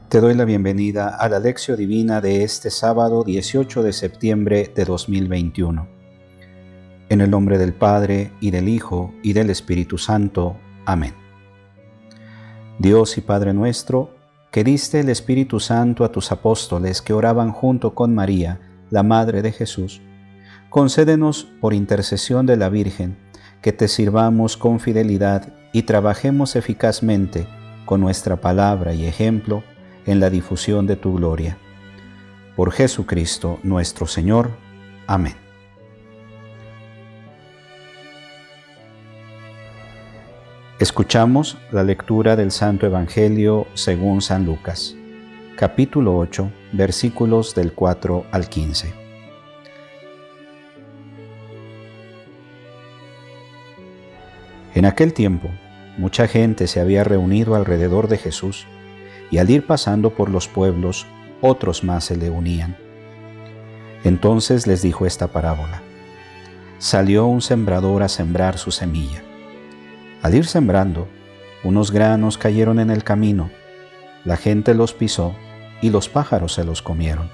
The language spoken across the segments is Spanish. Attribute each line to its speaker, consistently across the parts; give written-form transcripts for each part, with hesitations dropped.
Speaker 1: Te doy la bienvenida a la Lección Divina de este sábado 18 de septiembre de 2021. En el nombre del Padre, y del Hijo, y del Espíritu Santo. Amén. Dios y Padre nuestro, que diste el Espíritu Santo a tus apóstoles que oraban junto con María, la Madre de Jesús, concédenos por intercesión de la Virgen, que te sirvamos con fidelidad y trabajemos eficazmente con nuestra palabra y ejemplo en la difusión de tu gloria. Por Jesucristo nuestro Señor. Amén. Escuchamos la lectura del Santo Evangelio según San Lucas, capítulo 8, versículos del 4 al 15. En aquel tiempo, mucha gente se había reunido alrededor de Jesús, y al ir pasando por los pueblos, otros más se le unían. Entonces les dijo esta parábola: Salió un sembrador a sembrar su semilla. Al ir sembrando, unos granos cayeron en el camino, la gente los pisó y los pájaros se los comieron.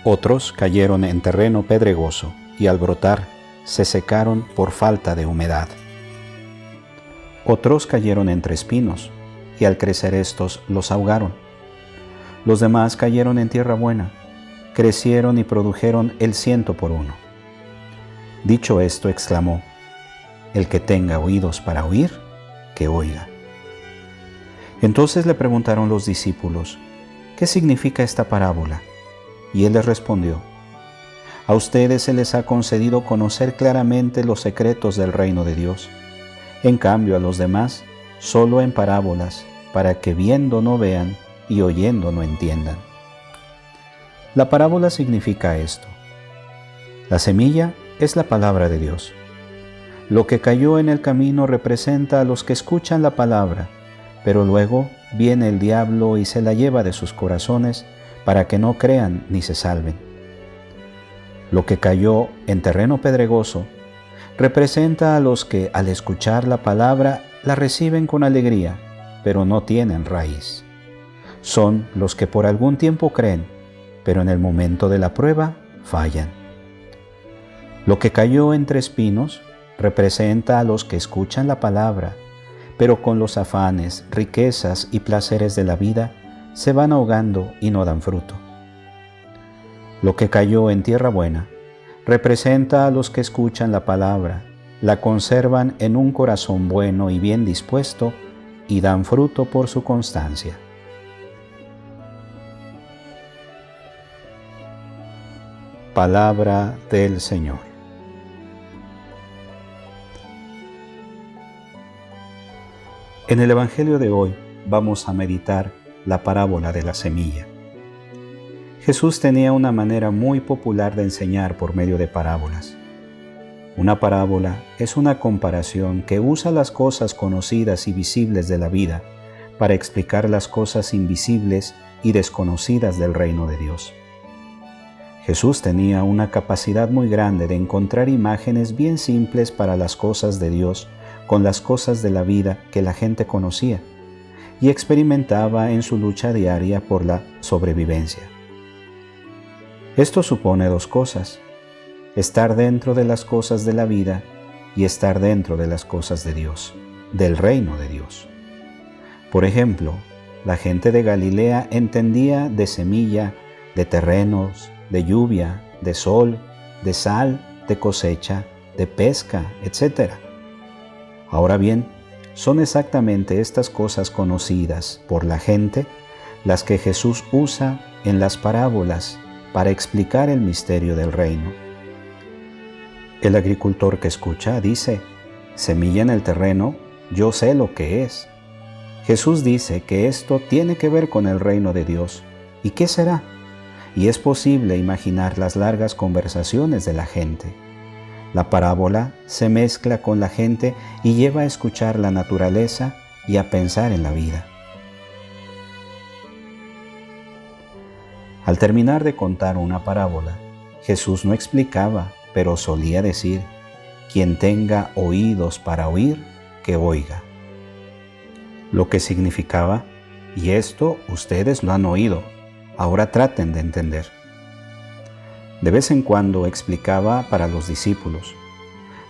Speaker 1: Otros cayeron en terreno pedregoso y al brotar se secaron por falta de humedad. Otros cayeron entre espinos, y al crecer estos los ahogaron. Los demás cayeron en tierra buena, crecieron y produjeron el 100 por 1. Dicho esto, exclamó: El que tenga oídos para oír, que oiga. Entonces le preguntaron los discípulos: ¿Qué significa esta parábola? Y él les respondió: A ustedes se les ha concedido conocer claramente los secretos del reino de Dios. En cambio, a los demás, solo en parábolas, para que viendo no vean y oyendo no entiendan. La parábola significa esto: la semilla es la palabra de Dios. Lo que cayó en el camino representa a los que escuchan la palabra, pero luego viene el diablo y se la lleva de sus corazones para que no crean ni se salven. Lo que cayó en terreno pedregoso representa a los que al escuchar la palabra la reciben con alegría, pero no tienen raíz. Son los que por algún tiempo creen, pero en el momento de la prueba fallan. Lo que cayó entre espinos representa a los que escuchan la palabra, pero con los afanes, riquezas y placeres de la vida se van ahogando y no dan fruto. Lo que cayó en tierra buena representa a los que escuchan la palabra, la conservan en un corazón bueno y bien dispuesto y dan fruto por su constancia. Palabra del Señor. En el Evangelio de hoy vamos a meditar la parábola de la semilla. Jesús tenía una manera muy popular de enseñar por medio de parábolas. Una parábola es una comparación que usa las cosas conocidas y visibles de la vida para explicar las cosas invisibles y desconocidas del reino de Dios. Jesús tenía una capacidad muy grande de encontrar imágenes bien simples para las cosas de Dios con las cosas de la vida que la gente conocía y experimentaba en su lucha diaria por la sobrevivencia. Esto supone dos cosas: estar dentro de las cosas de la vida y estar dentro de las cosas de Dios, del reino de Dios. Por ejemplo, la gente de Galilea entendía de semilla, de terrenos, de lluvia, de sol, de sal, de cosecha, de pesca, etc. Ahora bien, son exactamente estas cosas conocidas por la gente las que Jesús usa en las parábolas para explicar el misterio del reino. El agricultor que escucha dice: semilla en el terreno, yo sé lo que es. Jesús dice que esto tiene que ver con el reino de Dios. ¿Y qué será? Y es posible imaginar las largas conversaciones de la gente. La parábola se mezcla con la gente y lleva a escuchar la naturaleza y a pensar en la vida. Al terminar de contar una parábola, Jesús no explicaba, pero solía decir: quien tenga oídos para oír, que oiga. Lo que significaba: y esto ustedes lo han oído, ahora traten de entender. De vez en cuando explicaba para los discípulos.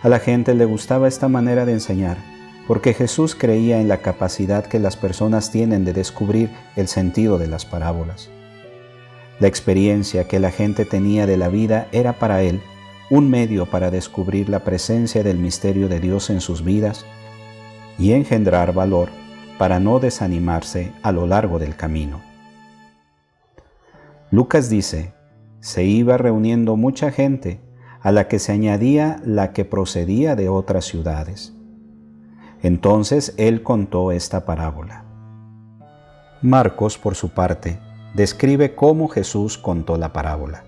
Speaker 1: A la gente le gustaba esta manera de enseñar, porque Jesús creía en la capacidad que las personas tienen de descubrir el sentido de las parábolas. La experiencia que la gente tenía de la vida era para él un medio para descubrir la presencia del misterio de Dios en sus vidas y engendrar valor para no desanimarse a lo largo del camino. Lucas dice, se iba reuniendo mucha gente, a la que se añadía la que procedía de otras ciudades. Entonces él contó esta parábola. Marcos, por su parte, describe cómo Jesús contó la parábola.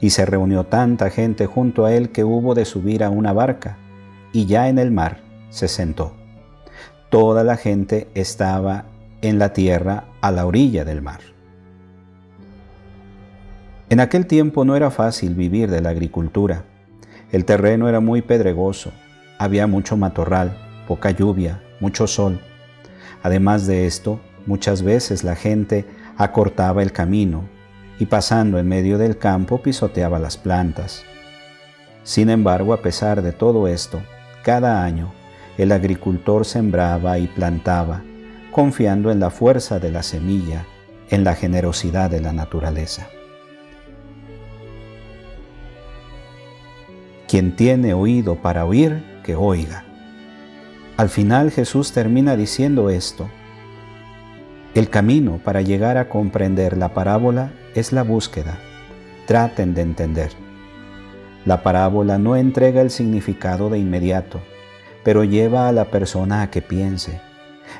Speaker 1: Y se reunió tanta gente junto a él que hubo de subir a una barca, y ya en el mar se sentó. Toda la gente estaba en la tierra a la orilla del mar. En aquel tiempo no era fácil vivir de la agricultura. El terreno era muy pedregoso, había mucho matorral, poca lluvia, mucho sol. Además de esto, muchas veces la gente acortaba el camino y pasando en medio del campo pisoteaba las plantas. Sin embargo, a pesar de todo esto, cada año el agricultor sembraba y plantaba, confiando en la fuerza de la semilla, en la generosidad de la naturaleza. Quien tiene oído para oír, que oiga. Al final Jesús termina diciendo esto. El camino para llegar a comprender la parábola es la búsqueda. Traten de entender. La parábola no entrega el significado de inmediato, pero lleva a la persona a que piense.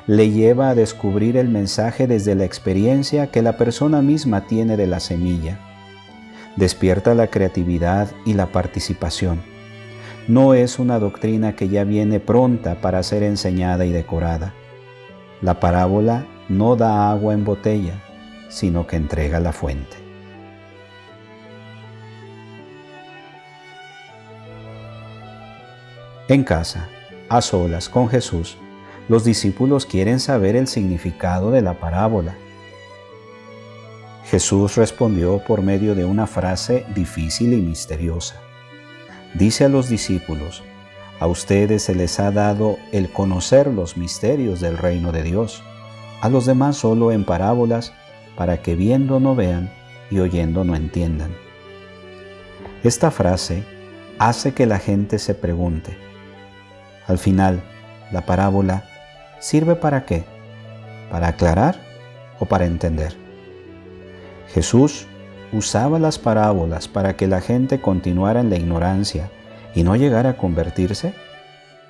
Speaker 1: Le lleva a descubrir el mensaje desde la experiencia que la persona misma tiene de la semilla. Despierta la creatividad y la participación. No es una doctrina que ya viene pronta para ser enseñada y decorada. La parábola no da agua en botella, sino que entrega la fuente. En casa, a solas con Jesús, los discípulos quieren saber el significado de la parábola. Jesús respondió por medio de una frase difícil y misteriosa. Dice a los discípulos, a ustedes se les ha dado el conocer los misterios del reino de Dios, a los demás solo en parábolas, para que viendo no vean y oyendo no entiendan. Esta frase hace que la gente se pregunte, al final, ¿la parábola sirve para qué? ¿Para aclarar o para entender? Jesús usaba las parábolas para que la gente continuara en la ignorancia y no llegara a convertirse.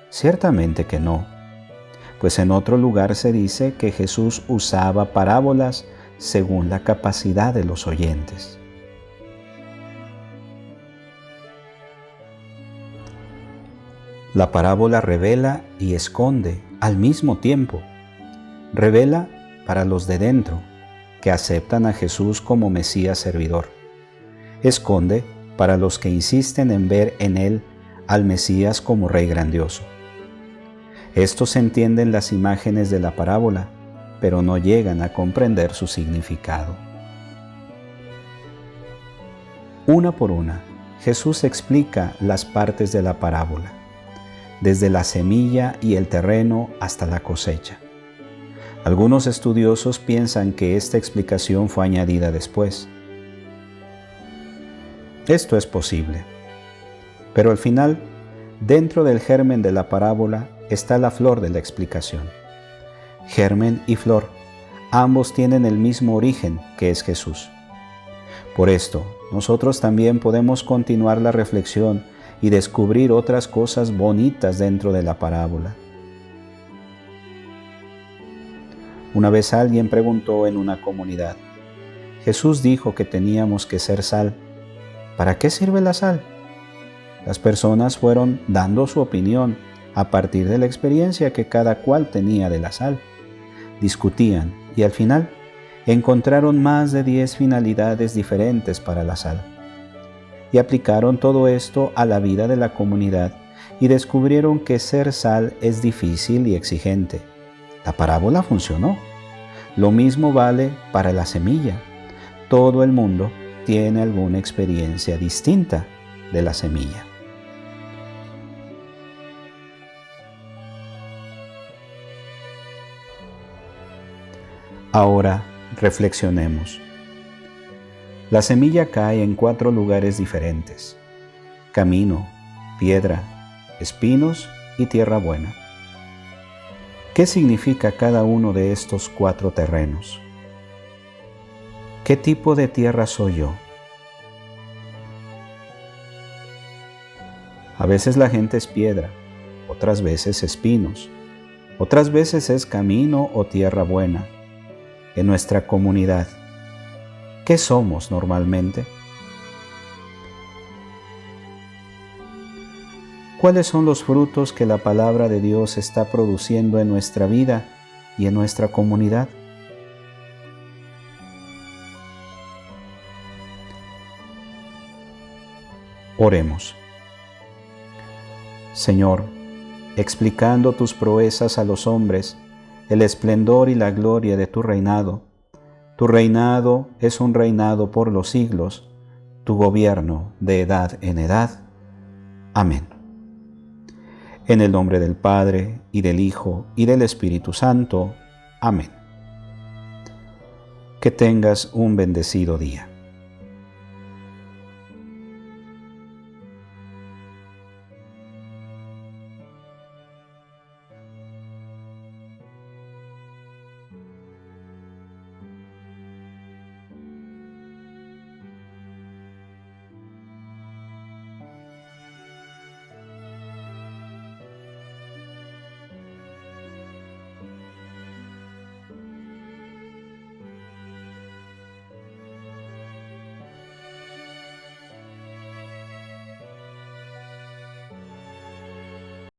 Speaker 1: Ciertamente que no, pues en otro lugar se dice que Jesús usaba parábolas según la capacidad de los oyentes. La parábola revela y esconde al mismo tiempo. Revela para los de dentro, que aceptan a Jesús como Mesías servidor. Esconde para los que insisten en ver en Él al Mesías como Rey grandioso. Estos entienden las imágenes de la parábola, pero no llegan a comprender su significado. Una por una, Jesús explica las partes de la parábola, desde la semilla y el terreno hasta la cosecha. Algunos estudiosos piensan que esta explicación fue añadida después. Esto es posible, pero al final, dentro del germen de la parábola está la flor de la explicación. Germen y flor, ambos tienen el mismo origen, que es Jesús. Por esto, nosotros también podemos continuar la reflexión y descubrir otras cosas bonitas dentro de la parábola. Una vez alguien preguntó en una comunidad, Jesús dijo que teníamos que ser sal. ¿Para qué sirve la sal? Las personas fueron dando su opinión a partir de la experiencia que cada cual tenía de la sal. Discutían y al final encontraron más de 10 finalidades diferentes para la sal. Y aplicaron todo esto a la vida de la comunidad y descubrieron que ser sal es difícil y exigente. La parábola funcionó. Lo mismo vale para la semilla. Todo el mundo tiene alguna experiencia distinta de la semilla. Ahora reflexionemos. La semilla cae en 4 lugares diferentes: camino, piedra, espinos y tierra buena. ¿Qué significa cada uno de estos 4 terrenos? ¿Qué tipo de tierra soy yo? A veces la gente es piedra, otras veces espinos, otras veces es camino o tierra buena. En nuestra comunidad, ¿qué somos normalmente? ¿Cuáles son los frutos que la palabra de Dios está produciendo en nuestra vida y en nuestra comunidad? Oremos. Señor, explicando tus proezas a los hombres, el esplendor y la gloria de tu reinado es un reinado por los siglos, tu gobierno de edad en edad. Amén. En el nombre del Padre, y del Hijo, y del Espíritu Santo. Amén. Que tengas un bendecido día.